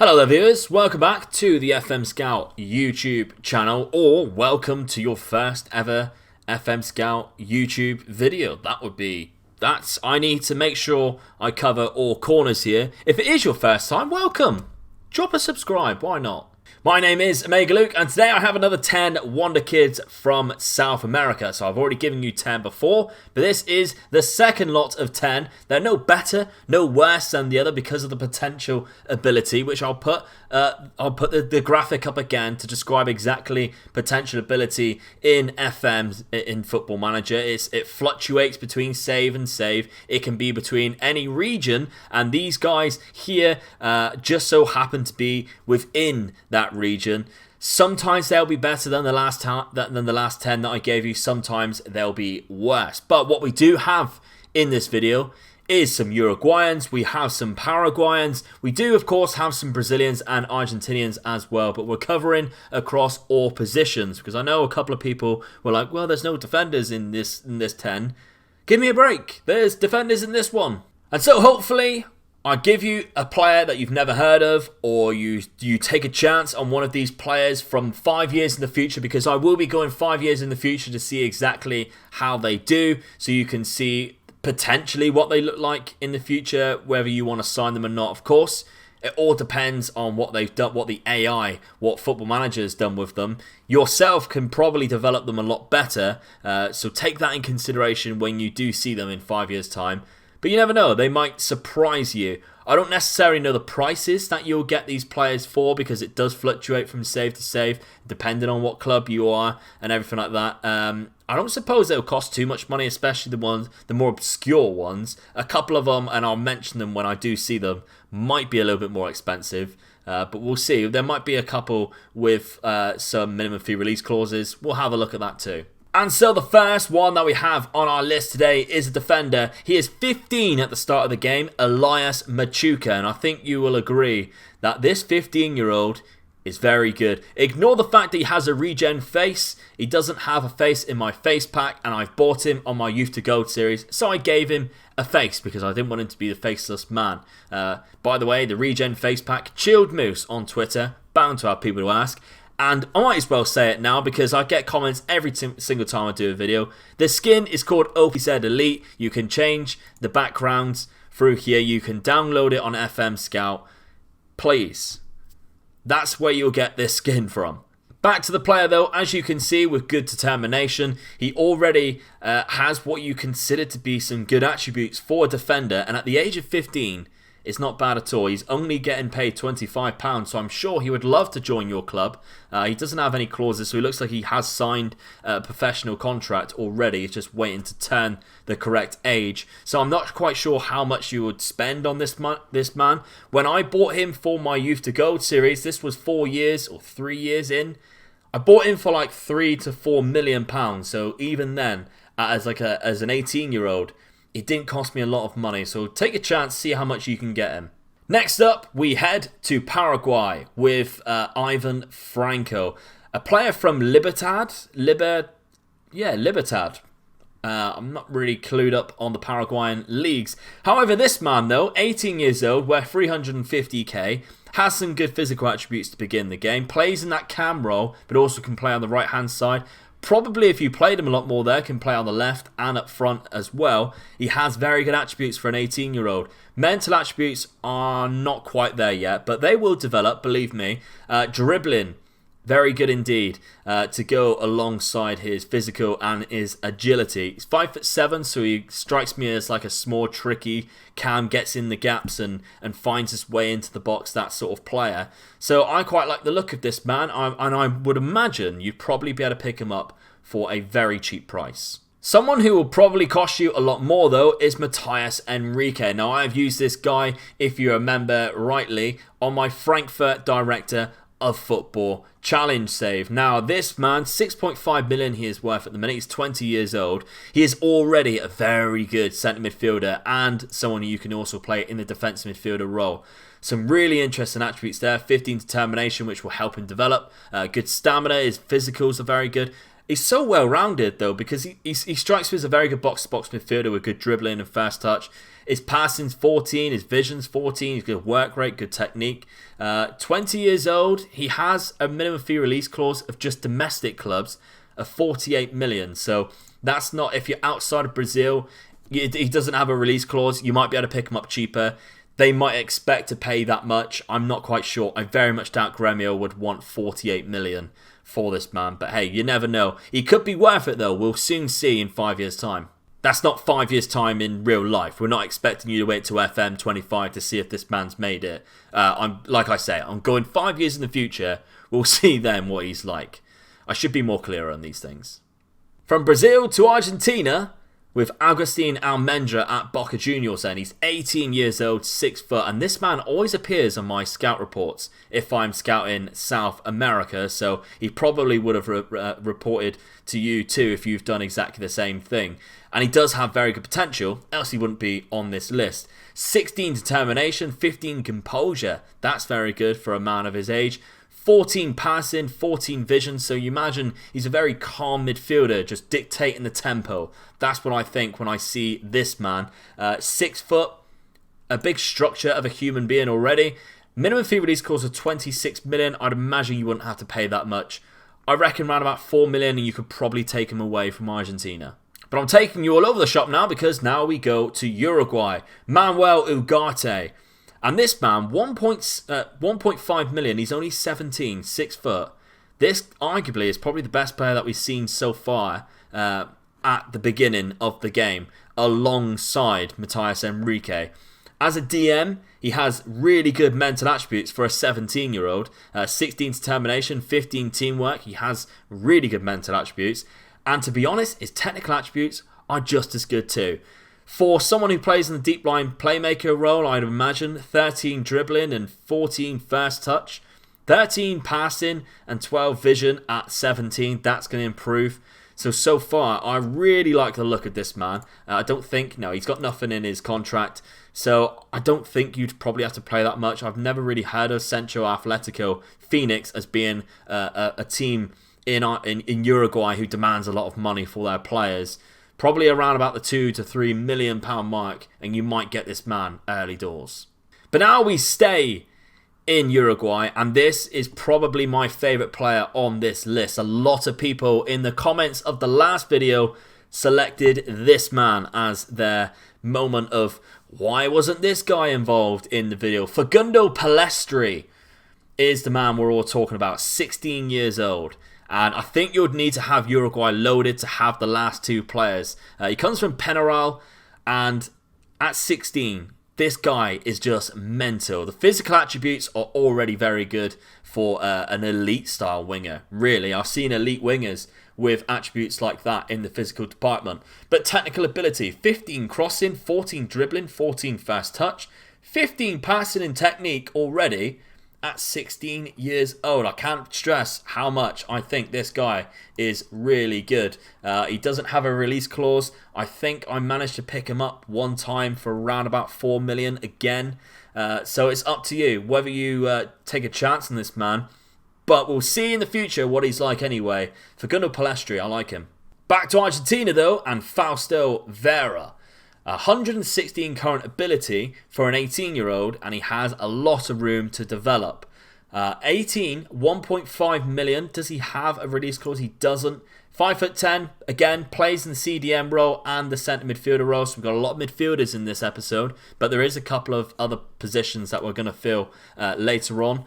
Hello there viewers, welcome back to the FM Scout YouTube channel, or welcome to your first ever FM Scout YouTube video. I need to make sure I cover all corners here. If it is your first time, welcome. Drop a subscribe, why not? My name is Omega Luke, and today I have another 10 Wonder Kids from South America. So I've already given you 10 before, but this is the second lot of 10. They're no better, no worse than the other because of the potential ability, which I'll put the graphic up again to describe exactly potential ability in FM in Football Manager. It fluctuates between save and save. It can be between any region, and these guys here just so happen to be within that region. Sometimes they'll be better than the last 10 that I gave you. Sometimes they'll be worse. But what we do have in this video is some Uruguayans, we have some Paraguayans, we do of course have some Brazilians and Argentinians as well, but we're covering across all positions because I know a couple of people were like, well, there's no defenders in this 10. Give me a break, there's defenders in this one. And so hopefully I give you a player that you've never heard of, or you take a chance on one of these players from 5 years in the future, because I will be going 5 years in the future to see exactly how they do, so you can see potentially what they look like in the future, whether you want to sign them or not. Of course, it all depends on what they've done, what the AI, what Football Manager has done with them. Yourself can probably develop them a lot better, so take that in consideration when you do see them in 5 years' time. But you never know, they might surprise you. I don't necessarily know the prices that you'll get these players for, because it does fluctuate from save to save, depending on what club you are and everything like that. I don't suppose they'll cost too much money, especially the more obscure ones. A couple of them, and I'll mention them when I do see them, might be a little bit more expensive. But we'll see. There might be a couple with some minimum fee release clauses. We'll have a look at that too. And so the first one that we have on our list today is a defender. He is 15 at the start of the game, Elias Machuca. And I think you will agree that this 15-year-old is very good. Ignore the fact that he has a regen face. He doesn't have a face in my face pack, and I've bought him on my Youth to Gold series. So I gave him a face because I didn't want him to be the faceless man. By the way, the regen face pack, Chilled Moose on Twitter. Bound to have people to ask. And I might as well say it now because I get comments every single time I do a video. The skin is called OPZ Elite. You can change the backgrounds through here. You can download it on FM Scout. Please. That's where you'll get this skin from. Back to the player though, as you can see, with good determination, he already has what you consider to be some good attributes for a defender. And at the age of 15... it's not bad at all. He's only getting paid £25, so I'm sure he would love to join your club. He doesn't have any clauses, so he looks like he has signed a professional contract already. He's just waiting to turn the correct age. So I'm not quite sure how much you would spend on this man. When I bought him for my Youth to Gold series, this was 4 years or 3 years in. I bought him for like £3 to £4 million. So even then, as an 18-year-old, it didn't cost me a lot of money, so take a chance, see how much you can get him. Next up, we head to Paraguay with Ivan Franco, a player from Libertad. Libertad. I'm not really clued up on the Paraguayan leagues. However, this man though, 18 years old, worth 350k, has some good physical attributes to begin the game, plays in that cam role, but also can play on the right hand side. Probably if you played him a lot more there, can play on the left and up front as well. He has very good attributes for an 18-year-old. Mental attributes are not quite there yet, but they will develop, believe me. Dribbling, very good indeed to go alongside his physical and his agility. He's 5'7", so he strikes me as like a small, tricky cam, gets in the gaps and finds his way into the box, that sort of player. So I quite like the look of this man, and I would imagine you'd probably be able to pick him up for a very cheap price. Someone who will probably cost you a lot more though is Matheus Henrique. Now I have used this guy, if you remember rightly, on my Frankfurt Director of Football challenge save. Now this man, 6.5 million he is worth at the minute. He's 20 years old. He is already a very good centre midfielder and someone who you can also play in the defensive midfielder role. Some really interesting attributes there. 15 determination, which will help him develop. Good stamina. His physicals are very good. He's so well-rounded, though, because he strikes me as a very good box-to-box midfielder with good dribbling and first touch. His passing's 14, his vision's 14, he's good work rate, good technique. 20 years old, he has a minimum fee release clause of just domestic clubs of 48 million. So that's not, if you're outside of Brazil, he doesn't have a release clause. You might be able to pick him up cheaper. They might expect to pay that much. I'm not quite sure. I very much doubt Grêmio would want 48 million for this man. But hey, you never know. He could be worth it, though. We'll soon see in 5 years' time. That's not 5 years' time in real life. We're not expecting you to wait till FM25 to see if this man's made it. Like I say, I'm going 5 years in the future. We'll see then what he's like. I should be more clear on these things. From Brazil to Argentina, with Agustin Almendra at Boca Juniors, and he's 18 years old, 6 foot, and this man always appears on my scout reports if I'm scouting South America, so he probably would have reported to you too if you've done exactly the same thing. And he does have very good potential, else he wouldn't be on this list. 16 determination, 15 composure, that's very good for a man of his age. 14 passing, 14 vision, so you imagine he's a very calm midfielder, just dictating the tempo. That's what I think when I see this man. 6 foot, a big structure of a human being already. Minimum fee release clause of 26 million. I'd imagine you wouldn't have to pay that much. I reckon around about 4 million and you could probably take him away from Argentina. But I'm taking you all over the shop now because now we go to Uruguay. Manuel Ugarte. And this man, 1.5 million, he's only 17, 6 foot. This arguably is probably the best player that we've seen so far at the beginning of the game, alongside Matheus Henrique. As a DM, he has really good mental attributes for a 17-year-old. 16 determination, 15 teamwork. He has really good mental attributes. And to be honest, his technical attributes are just as good too. For someone who plays in the deep line playmaker role, I'd imagine 13 dribbling and 14 first touch, 13 passing and 12 vision at 17. That's going to improve. So far, I really like the look of this man. I don't think, no, he's got nothing in his contract. So I don't think you'd probably have to play that much. I've never really heard of Centro Atletico Phoenix as being a team in Uruguay who demands a lot of money for their players. Probably around about the £2 to £3 million mark, and you might get this man early doors. But now we stay in Uruguay, and this is probably my favourite player on this list. A lot of people in the comments of the last video selected this man as their moment of why wasn't this guy involved in the video. Facundo Pellistri is the man we're all talking about, 16 years old. And I think you would need to have Uruguay loaded to have the last two players. He comes from Penarol, and at 16, this guy is just mental. The physical attributes are already very good for an elite-style winger. Really, I've seen elite wingers with attributes like that in the physical department. But technical ability, 15 crossing, 14 dribbling, 14 fast touch, 15 passing and technique already. At 16 years old. I can't stress how much I think this guy is really good. He doesn't have a release clause. I think I managed to pick him up one time for around about 4 million again. So it's up to you whether you take a chance on this man. But we'll see in the future what he's like anyway. Facundo Pellistri, I like him. Back to Argentina though, and Fausto Vera. 116 current ability for an 18-year-old, and he has a lot of room to develop. 18, 1.5 million. Does he have a release clause? He doesn't. 5'10", again, plays in the CDM role and the centre midfielder role. So we've got a lot of midfielders in this episode, but there is a couple of other positions that we're going to fill later on.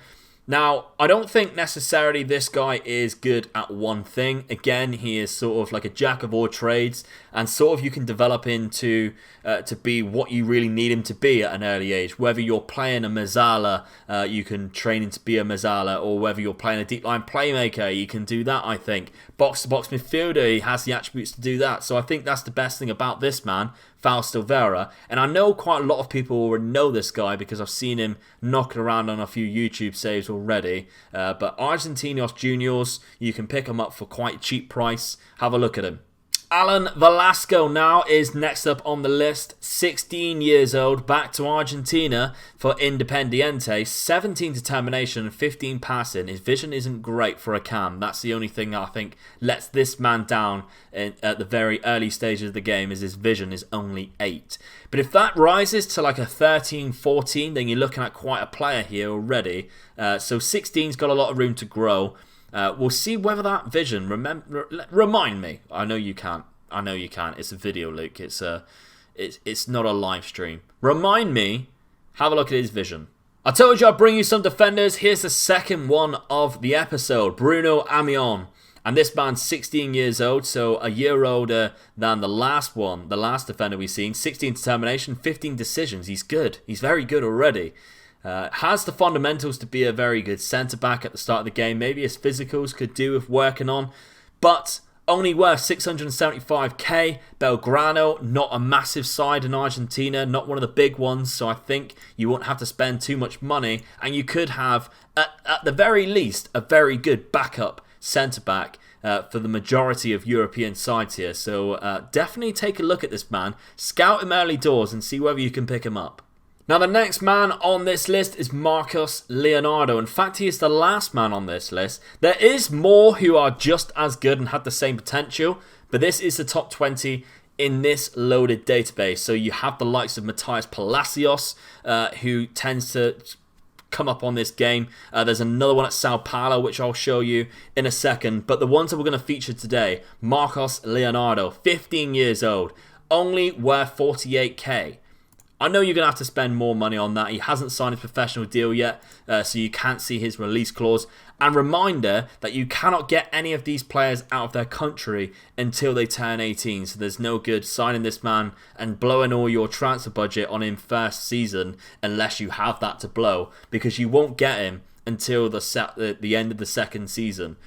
Now, I don't think necessarily this guy is good at one thing. Again, he is sort of like a jack of all trades, and sort of you can develop into to be what you really need him to be at an early age. Whether you're playing a Mezzala, you can train him to be a Mezzala, or whether you're playing a deep line playmaker, you can do that, I think. Box-to-box midfielder, he has the attributes to do that. So I think that's the best thing about this man, Fausto Vera. And I know quite a lot of people already know this guy because I've seen him knocking around on a few YouTube saves already. But Argentinos Juniors, you can pick him up for quite a cheap price. Have a look at him. Alan Velasco now is next up on the list. 16 years old, back to Argentina for Independiente. 17 determination and 15 passing. His vision isn't great for a cam. That's the only thing I think lets this man down at the very early stages of the game, is his vision is only 8. But if that rises to like a 13, 14, then you're looking at quite a player here already. So 16's got a lot of room to grow. We'll see whether that vision, remind me. I know you can't. It's a video, Luke. It's not a live stream. Remind me. Have a look at his vision. I told you I'd bring you some defenders. Here's the second one of the episode. Bruno Amione. And this man's 16 years old, so a year older than the last one, the last defender we've seen. 16 determination, 15 decisions. He's good. He's very good already. Has the fundamentals to be a very good centre-back at the start of the game. Maybe his physicals could do with working on. But only worth 675k. Belgrano, not a massive side in Argentina. Not one of the big ones. So I think you won't have to spend too much money. And you could have, at the very least, a very good backup centre-back for the majority of European sides here. So definitely take a look at this man. Scout him early doors and see whether you can pick him up. Now the next man on this list is Marcos Leonardo. In fact, he is the last man on this list. There is more who are just as good and have the same potential, but this is the top 20 in this loaded database. So you have the likes of Matheus Palacios, who tends to come up on this game. There's another one at Sao Paulo, which I'll show you in a second. But the ones that we're going to feature today, Marcos Leonardo, 15 years old, only worth 48k. I know you're going to have to spend more money on that. He hasn't signed his professional deal yet, so you can't see his release clause. And reminder that you cannot get any of these players out of their country until they turn 18. So there's no good signing this man and blowing all your transfer budget on him first season unless you have that to blow, because you won't get him until the end of the second season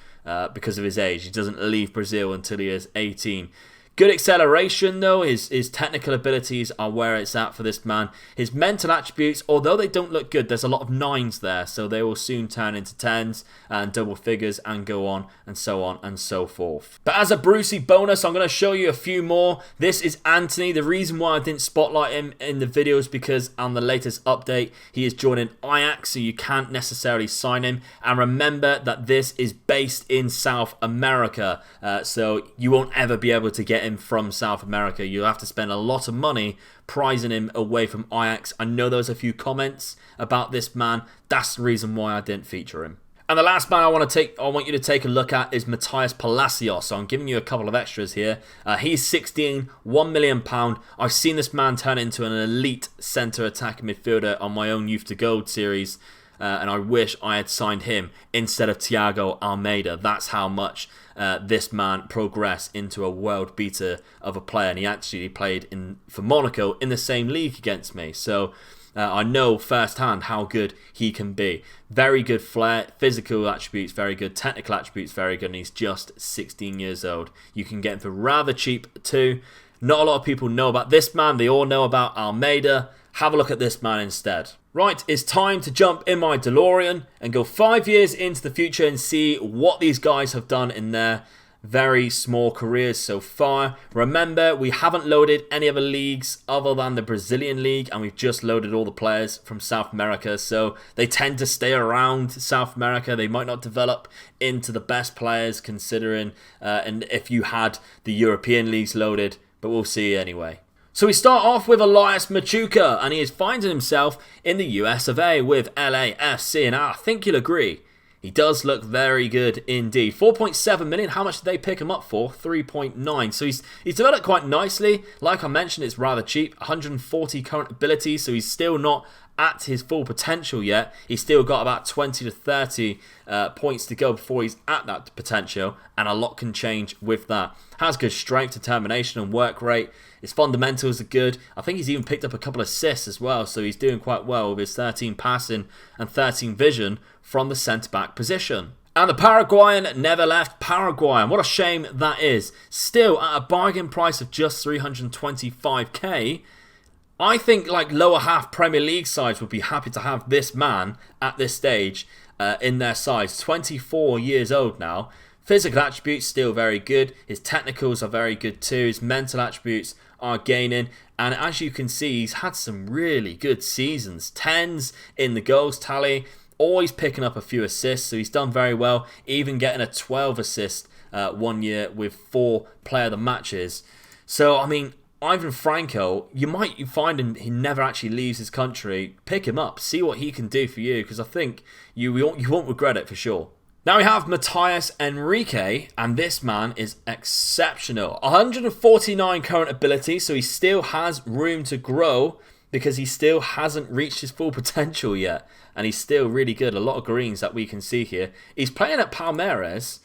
because of his age. He doesn't leave Brazil until he is 18. Good acceleration though, his technical abilities are where it's at for this man. His mental attributes, although they don't look good, there's a lot of 9s there, so they will soon turn into 10s and double figures and go on and so forth. But as a Brucey bonus, I'm going to show you a few more. This is Anthony. The reason why I didn't spotlight him in the video is because on the latest update, he is joining Ajax, so you can't necessarily sign him. And remember that this is based in South America, so you won't ever be able to get him from South America. You'll have to spend a lot of money prizing him away from Ajax. I know there was a few comments about this man. That's the reason why I didn't feature him. And the last man I want you to take a look at is Matheus Palacios. So I'm giving you a couple of extras here. He's 16, £1 million. I've seen this man turn into an elite centre attacking midfielder on my own Youth to Gold series. And I wish I had signed him instead of Thiago Almeida. That's how much this man progressed into a world beater of a player. And he actually played for Monaco in the same league against me. So I know firsthand how good he can be. Very good flair, physical attributes, very good. Technical attributes, very good. And he's just 16 years old. You can get him for rather cheap too. Not a lot of people know about this man. They all know about Almeida. Have a look at this man instead. Right, it's time to jump in my DeLorean and go 5 years into the future and see what these guys have done in their very small careers so far. Remember, we haven't loaded any other leagues other than the Brazilian league, and we've just loaded all the players from South America, so they tend to stay around South America. They might not develop into the best players considering and if you had the European leagues loaded, but we'll see anyway. So we start off with Elias Machuca, and he is finding himself in the US of A with LAFC, and I think you'll agree, he does look very good indeed. 4.7 million, how much did they pick him up for? 3.9. So he's developed quite nicely. Like I mentioned, it's rather cheap. 140 current ability, so he's still not at his full potential yet. He's still got about 20 to 30 points to go before he's at that potential, and a lot can change with that. Has good strength, determination and work rate. His fundamentals are good. I think he's even picked up a couple of assists as well, so he's doing quite well with his 13 passing and 13 vision from the centre-back position. And the Paraguayan never left Paraguay. What a shame that is. Still at a bargain price of just 325k. I think like lower half Premier League sides would be happy to have this man at this stage in their sides. 24 years old now. Physical attributes still very good. His technicals are very good too. His mental attributes are gaining. And as you can see, he's had some really good seasons. 10s in the goals tally. Always picking up a few assists. So he's done very well. Even getting a 12 assist 1 year with 4 player of the matches. So, I mean, Ivan Franco, you find him, he never actually leaves his country. Pick him up. See what he can do for you. Because I think you won't regret it for sure. Now we have Matheus Henrique, and this man is exceptional. 149 current ability, so he still has room to grow because he still hasn't reached his full potential yet. And he's still really good. A lot of greens that we can see here. He's playing at Palmeiras.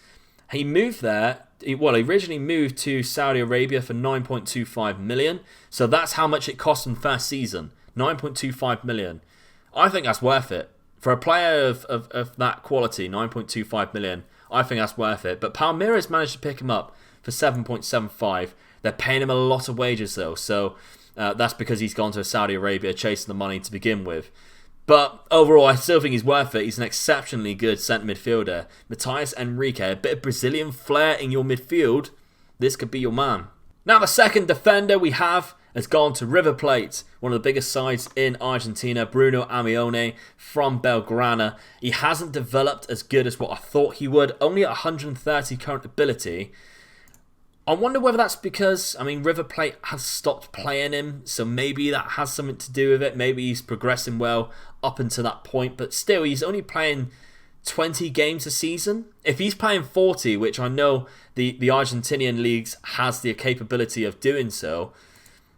He moved there. He originally moved to Saudi Arabia for 9.25 million. So that's how much it cost him first season. 9.25 million. I think that's worth it. For a player of that quality, 9.25 million, I think that's worth it. But Palmeiras managed to pick him up for 7.75. They're paying him a lot of wages though, so that's because he's gone to Saudi Arabia chasing the money to begin with. But overall, I still think he's worth it. He's an exceptionally good centre midfielder. Matheus Henrique, a bit of Brazilian flair in your midfield. This could be your man. Now the second defender we have has gone to River Plate, one of the biggest sides in Argentina. Bruno Amione from Belgrano. He hasn't developed as good as what I thought he would. Only at 130 current ability. I wonder whether that's because, River Plate has stopped playing him, so maybe that has something to do with it. Maybe he's progressing well up until that point, but still, he's only playing 20 games a season. If he's playing 40, which I know the Argentinian leagues has the capability of doing so,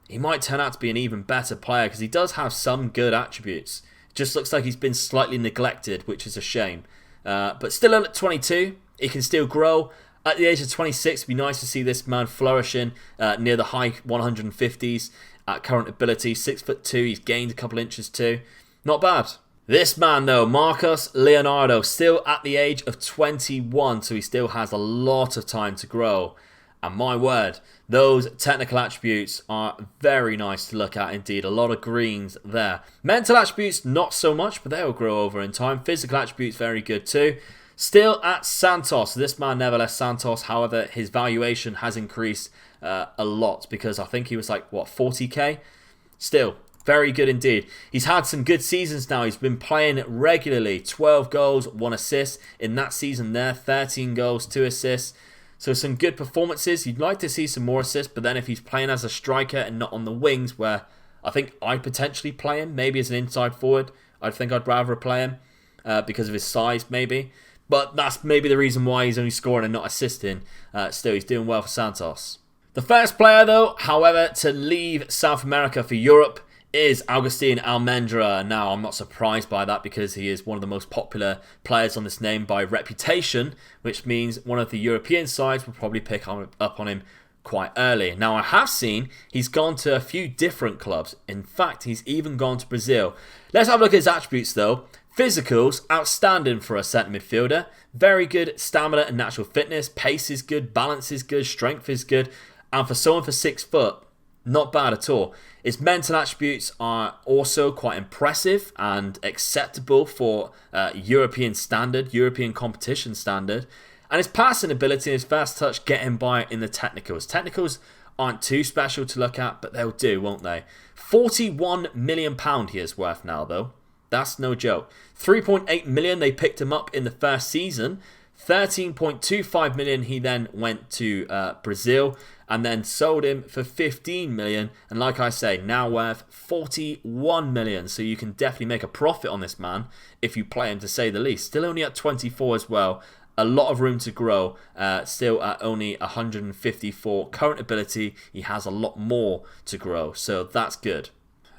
he might turn out to be an even better player because he does have some good attributes. It just looks like he's been slightly neglected, which is a shame. But still at 22, he can still grow. At the age of 26, it'd be nice to see this man flourishing near the high 150s at current ability. 6'2", he's gained a couple inches too. Not bad. This man though, Marcos Leonardo, still at the age of 21, so he still has a lot of time to grow. And my word, those technical attributes are very nice to look at indeed. A lot of greens there. Mental attributes, not so much, but they will grow over in time. Physical attributes, very good too. Still at Santos. This man never left Santos. However, his valuation has increased a lot because I think he was like, 40k? Still, very good indeed. He's had some good seasons now. He's been playing regularly. 12 goals, 1 assist. In that season there, 13 goals, 2 assists. So some good performances. You'd like to see some more assists, but then if he's playing as a striker and not on the wings, where I think I'd potentially play him, maybe as an inside forward, I think I'd rather play him because of his size, maybe. But that's maybe the reason why he's only scoring and not assisting. Still, he's doing well for Santos. The first player, though, however, to leave South America for Europe is Agustin Almendra. Now, I'm not surprised by that because he is one of the most popular players on this name by reputation, which means one of the European sides will probably pick up on him quite early. Now, I have seen he's gone to a few different clubs. In fact, he's even gone to Brazil. Let's have a look at his attributes, though. Physicals, outstanding for a centre midfielder. Very good stamina and natural fitness. Pace is good, balance is good, strength is good. And for someone for 6 foot, not bad at all. His mental attributes are also quite impressive and acceptable for European standard, European competition standard. And his passing ability and his fast touch get him by in the technicals. Technicals aren't too special to look at, but they'll do, won't they? £41 million he is worth now, though. That's no joke. 3.8 million they picked him up in the first season. 13.25 million he then went to Brazil and then sold him for 15 million. And like I say, now worth 41 million. So you can definitely make a profit on this man if you play him, to say the least. Still only at 24 as well. A lot of room to grow. Still at only 154 current ability. He has a lot more to grow. So that's good.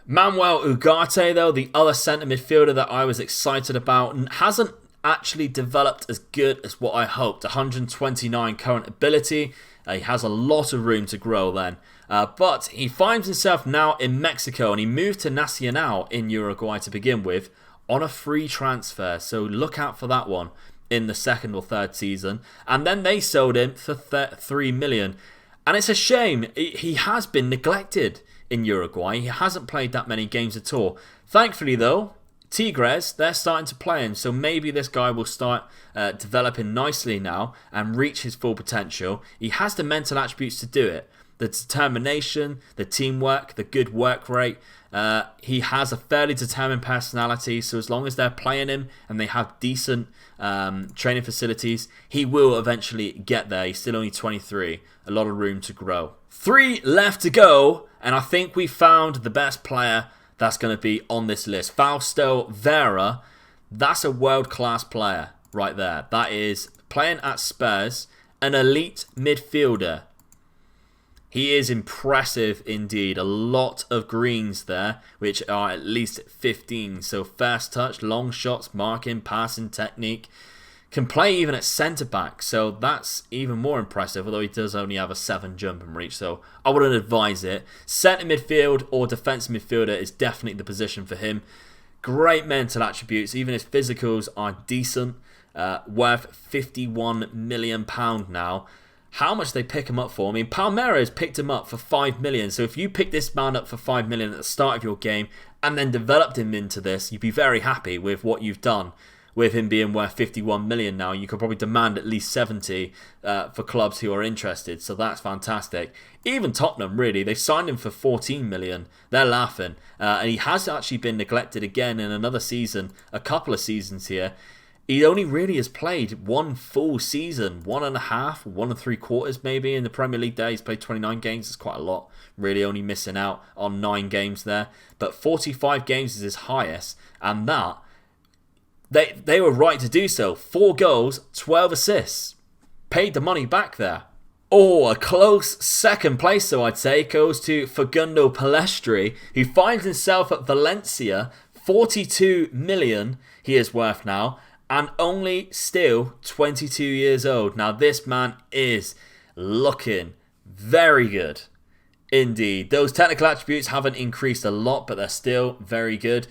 Manuel Ugarte, though, the other centre midfielder that I was excited about, hasn't actually developed as good as what I hoped. 129 current ability. He has a lot of room to grow then. But he finds himself now in Mexico, and he moved to Nacional in Uruguay to begin with on a free transfer. So look out for that one in the second or third season. And then they sold him for 3 million. And it's a shame. He has been neglected in Uruguay. He hasn't played that many games at all. Thankfully, though, Tigres, they're starting to play him, so maybe this guy will start developing nicely now and reach his full potential. He has the mental attributes to do it. The determination, the teamwork, the good work rate. He has a fairly determined personality, so as long as they're playing him and they have decent training facilities, he will eventually get there. He's still only 23. A lot of room to grow. 3 left to go, and I think we found the best player that's going to be on this list. Fausto Vera. That's a world-class player right there. That is playing at Spurs, an elite midfielder. He is impressive indeed. A lot of greens there, which are at least 15. So fast touch, long shots, marking, passing technique. Can play even at centre-back, so that's even more impressive, although he does only have a 7 jump and reach, so I wouldn't advise it. Centre midfield or defensive midfielder is definitely the position for him. Great mental attributes, even his physicals are decent. Worth £51 million now. How much they pick him up for? I mean, Palmeiras picked him up for $5 million, so if you pick this man up for $5 million at the start of your game and then developed him into this, you'd be very happy with what you've done. With him being worth 51 million now, you could probably demand at least 70 for clubs who are interested. So that's fantastic. Even Tottenham, really, they signed him for 14 million. They're laughing. And he has actually been neglected again in another season, a couple of seasons here. He only really has played 1 full season, 1.5, 1 3/4 maybe in the Premier League there. He's played 29 games. It's quite a lot. Really only missing out on 9 games there. But 45 games is his highest. And that... They were right to do so. 4 goals, 12 assists. Paid the money back there. Oh, a close second place, so I'd say, goes to Facundo Pellistri, who finds himself at Valencia. 42 million he is worth now, and only still 22 years old. Now, this man is looking very good. Indeed. Those technical attributes haven't increased a lot, but they're still very good.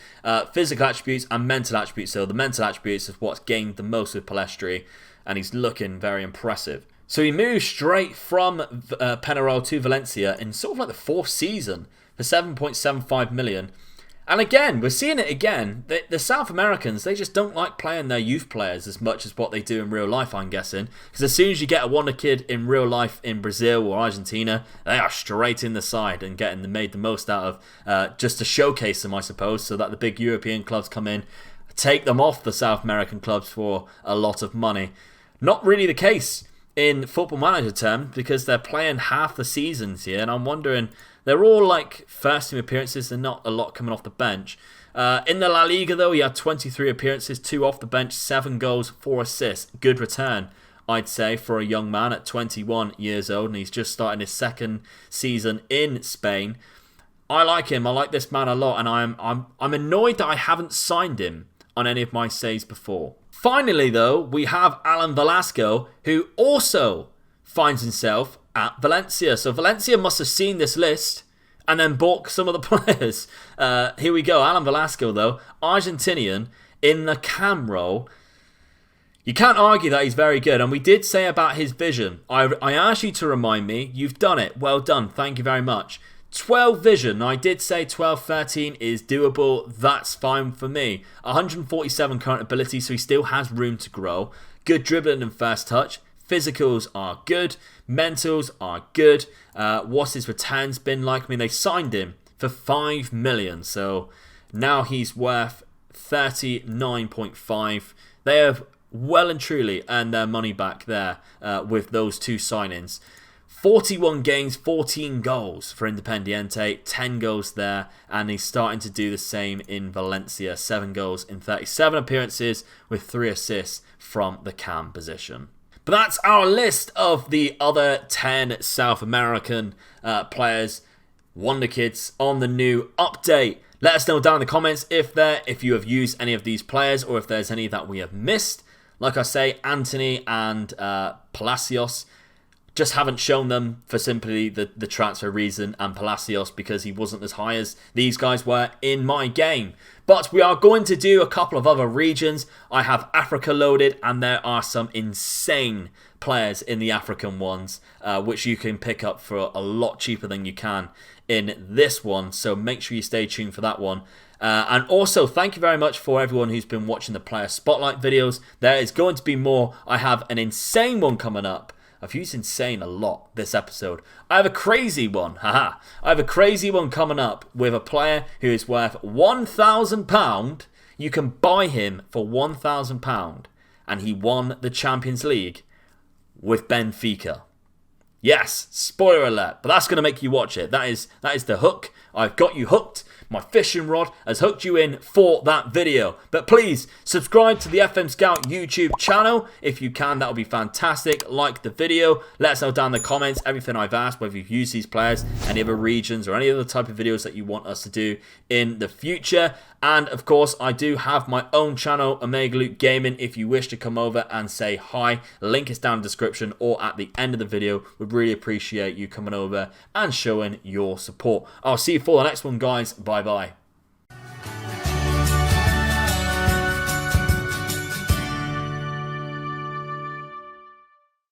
Physical attributes and mental attributes. So the mental attributes is what's gained the most with Pellistri, and he's looking very impressive. So he moves straight from Penarol to Valencia in sort of like the 4th season for 7.75 million. And again, we're seeing it again. The South Americans, they just don't like playing their youth players as much as what they do in real life, I'm guessing. Because as soon as you get a wonderkid in real life in Brazil or Argentina, they are straight in the side and made the most out of just to showcase them, I suppose, so that the big European clubs come in, take them off the South American clubs for a lot of money. Not really the case in Football Manager terms, because they're playing half the seasons here, and I'm wondering... They're all like first team appearances. There's not a lot coming off the bench. In the La Liga, though, he had 23 appearances, 2 off the bench, 7 goals, 4 assists. Good return, I'd say, for a young man at 21 years old, and he's just starting his 2nd season in Spain. I like him. I like this man a lot, and I'm annoyed that I haven't signed him on any of my saves before. Finally, though, we have Alan Velasco, who also finds himself at Valencia. So Valencia must have seen this list and then bought some of the players. Here we go. Alan Velasco, though, Argentinian in the cam role. You can't argue that he's very good. And we did say about his vision. I asked you to remind me. You've done it. Well done. Thank you very much. 12 vision. I did say 12, 13 is doable. That's fine for me. 147 current ability, so he still has room to grow. Good dribbling and first touch. Physicals are good. Mentals are good. What's his returns been like? I mean, they signed him for 5 million. So now he's worth 39.5. They have well and truly earned their money back there with those 2 signings. 41 games, 14 goals for Independiente. 10 goals there. And he's starting to do the same in Valencia. 7 goals in 37 appearances with 3 assists from the cam position. But that's our list of the other 10 South American players, Wonderkids, on the new update. Let us know down in the comments if you have used any of these players or if there's any that we have missed. Like I say, Anthony and Palacios, Just haven't shown them for simply the transfer reason, and Palacios because he wasn't as high as these guys were in my game. But we are going to do a couple of other regions. I have Africa loaded, and there are some insane players in the African ones, which you can pick up for a lot cheaper than you can in this one. So make sure you stay tuned for that one. And also, thank you very much for everyone who's been watching the Player Spotlight videos. There is going to be more. I have an insane one coming up. I've used insane a lot this episode. I have a crazy one. Haha. I have a crazy one coming up with a player who is worth £1,000. You can buy him for £1,000. And he won the Champions League with Benfica. Yes, spoiler alert. But that's going to make you watch it. That is the hook. I've got you hooked. My fishing rod has hooked you in for that video. But please, subscribe to the FM Scout YouTube channel. If you can, that would be fantastic. Like the video. Let us know down in the comments everything I've asked, whether you've used these players, any other regions, or any other type of videos that you want us to do in the future. And, of course, I do have my own channel, Omega Loot Gaming, if you wish to come over and say hi. Link is down in the description or at the end of the video. We'd really appreciate you coming over and showing your support. I'll see you for the next one, guys. Bye-bye.